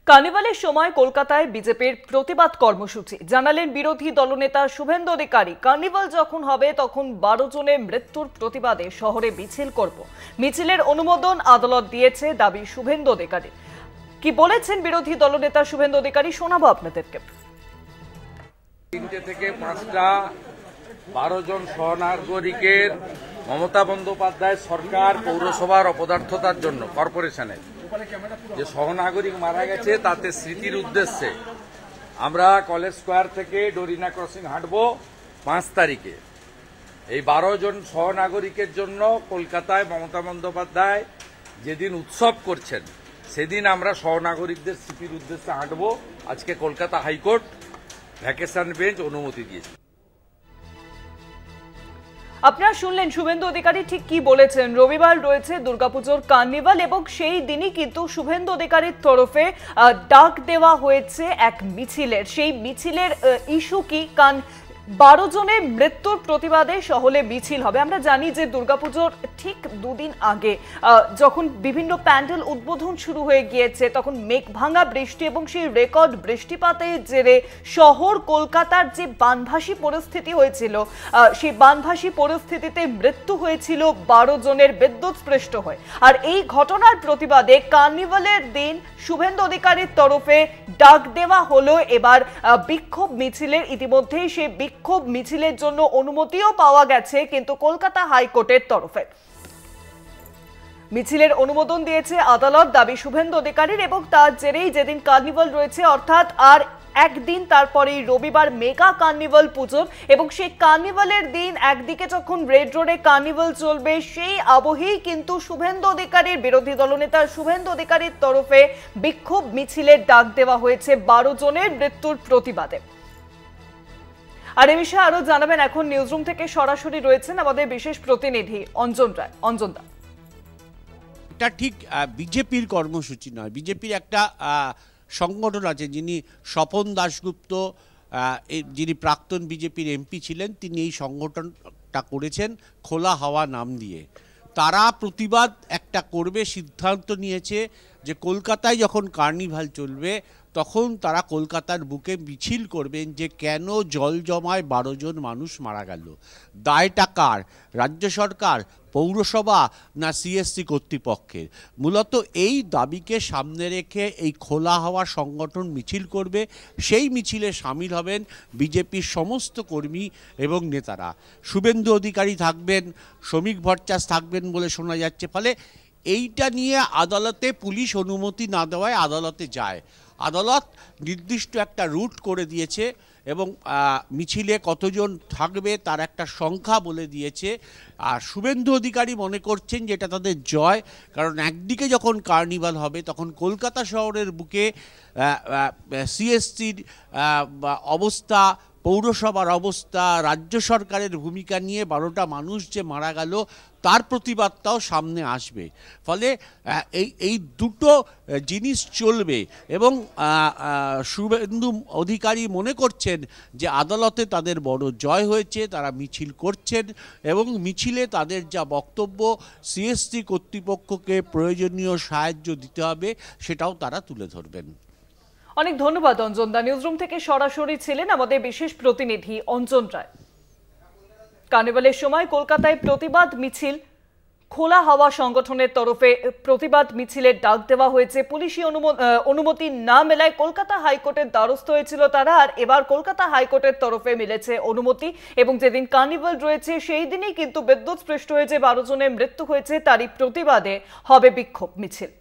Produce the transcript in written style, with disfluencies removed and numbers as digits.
কার্নিভালের সময় কলকাতায় বিজেপির প্রতিবাদ কর্মসূচি জানালেন বিরোধী দলনেতা শুভেন্দু অধিকারী। কার্নিভাল যখন হবে তখন 12 জনের মৃত্যুর প্রতিবাদে শহরে মিছিল করব। মিছিলের অনুমোদন আদালত দিয়েছে দাবি শুভেন্দু অধিকারী। কি বলেছেন বিরোধী দলনেতা শুভেন্দু অধিকারী শোনাবো আপনাদেরকে। 3টে থেকে 5টা 12 জন সহনাগরিকের মমতা বন্দ্যোপাধ্যায় সরকার পৌরসভার অপদার্থতার জন্য কর্পোরেশনের যে সহনাগরিক মারা গেছে তাতে স্মৃতির উদ্দেশ্যে আমরা কলেজ স্কোয়ার থেকে ডোরিনা ক্রসিং হাঁটবো 5 তারিখে। এই 12 জন সহনাগরিকের জন্য কলকাতায় মমতা বন্দ্যোপাধ্যায় যেদিন উৎসব করছেন সেদিন আমরা সহনাগরিকদের স্মৃতির উদ্দেশ্যে হাঁটবো। আজকে কলকাতা হাইকোর্ট ভ্যাকেশন বেঞ্চ অনুমতি দিয়েছে। আপনারা শুনলেন শুভেন্দু অধিকারী ঠিক কি বলেছেন। রবিবার রয়েছে দুর্গাপুজোর কার্নিভাল এবং সেই দিনই কিন্তু শুভেন্দু অধিকারীর তরফে ডাক দেওয়া হয়েছে এক মিছিলের। সেই মিছিলের ইস্যু কি? 12 জনের মৃত্যুর প্রতিবাদে শহরে মিছিল হবে। আমরা জানি যে দুর্গাপুজোর ঠিক দুদিন আগে যখন বিভিন্ন প্যান্ডেল উদ্বোধন শুরু হয়ে গিয়েছে তখন মেঘভাঙা বৃষ্টি এবং সেই রেকর্ড বৃষ্টিপাতের জেরে শহর কলকাতার যে বানভাসী পরিস্থিতি হয়েছিল সেই বানভাসী পরিস্থিতিতে মৃত্যু হয়েছিল 12 জনের বিদ্যুৎস্পৃষ্ট হয়ে। আর এই ঘটনার প্রতিবাদে কার্নিভালের দিন শুভেন্দু অধিকারীর তরফে ডাক দেওয়া হলো এবার বিক্ষোভ মিছিলের। ইতিমধ্যেই সেই বিক্ষোভ মিছিলের জন্য অনুমতিও পাওয়া গেছে কিন্তু কলকাতা হাইকোর্টের তরফে। মিছিলের অনুমোদন দিয়েছে আদালত দাবি শুভেন্দু অধিকারীর এবং তার জেরেই যেদিন কার্নিভাল রয়েছে অর্থাৎ আর একদিন তারপরেই রবিবার মেগা কার্নিভাল পুজো এবং সেই কার্নিভালের দিন একদিকে যখন রেড রোডে কার্নিভাল চলবে সেই আবহেই কিন্তু শুভেন্দু অধিকারীর বিরোধী দলনেতা শুভেন্দু অধিকারীর তরফে বিক্ষোভ মিছিলের ডাক দেওয়া হয়েছে 12 জনের মৃত্যুর প্রতিবাদে। আর এই বিষয়ে আরো জানাবেন এখন নিউজরুম থেকে সরাসরি রয়েছেন আমাদের বিশেষ প্রতিনিধি অঞ্জন রায়। অঞ্জন দা, এটা ঠিক বিজেপির কর্মসূচি নয়, বিজেপির একটা সংগঠন আছে যিনি স্বপন দাশগুপ্ত যিনি প্রাক্তন বিজেপির এমপি ছিলেন, তিনি এই সংগঠনটা করেছেন খোলা হাওয়া নাম দিয়ে। তারা প্রতিবাদ একটা করবে সিদ্ধান্ত নিয়েছে যে কলকাতায় যখন কার্নিভাল চলবে তখন তারা কলকাতার বুকে মিছিল করবেন যে কেন জল জমায় 12 জন মানুষ মারা গেল। দায়টা কার? রাজ্য সরকার, পৌরসভা না সিএসসি কর্তৃপক্ষের? মূলত এই দাবিকে সামনে রেখে এই খোলা হাওয়া সংগঠন মিছিল করবে। সেই মিছিলে সামিল হবেন বিজেপির সমস্ত কর্মী এবং নেতারা। শুভেন্দু অধিকারী থাকবেন, শ্রমিক ভট্টাচার্য থাকবেন বলে শোনা যাচ্ছে। ফলে এইটা নিয়ে আদালতে পুলিশ অনুমতি না দেওয়ায় আদালতে যায়। আদালত নির্দিষ্ট একটা রুট করে দিয়েছে এবং মিছিলে কতজন থাকবে তার একটা সংখ্যা বলে দিয়েছে। আর শুভেন্দু অধিকারী মনে করছেন যে এটা তাদের জয়, কারণ একদিকে যখন কার্নিভাল হবে তখন কলকাতা শহরের বুকে সিএসসির অবস্থা, পৌরসভার অবস্থা, রাজ্য সরকারের ভূমিকা নিয়ে 12টা মানুষ যে মারা গেল তার প্রতিবাদটাও সামনে আসবে। ফলে এই দুটো জিনিস চলবে এবং শুভেন্দু অধিকারী মনে করছেন যে আদালতে তাদের বড় জয় হয়েছে, তারা মিছিল করছেন এবং মিছিলে তাদের যা বক্তব্য সিএসসি কর্তৃপক্ষকে প্রয়োজনীয় সাহায্য দিতে হবে সেটাও তারা তুলে ধরবেন। অনেক ধন্যবাদ অঞ্জন দা। নিউজরুম থেকে সরাসরি ছিলেন আমাদের বিশেষ প্রতিনিধি অঞ্জন রায়। কার্নিভালের সময় কলকাতায় প্রতিবাদ মিছিল, খোলা হাওয়া সংগঠনের তরফে প্রতিবাদ মিছিলের ডাক দেওয়া হয়েছে। পুলিশি অনুমতি না মেলায় কলকাতা হাইকোর্টের দ্বারস্থ হয়েছিল তারা, আর এবার কলকাতা হাইকোর্টের তরফে মিলেছে অনুমতি এবং যেদিন কার্নিভাল রয়েছে সেই দিনই কিন্তু বিদ্যুৎস্পৃষ্ট হয়ে যে 12 জনের মৃত্যু হয়েছে তারই প্রতিবাদে হবে বিক্ষোভ মিছিল।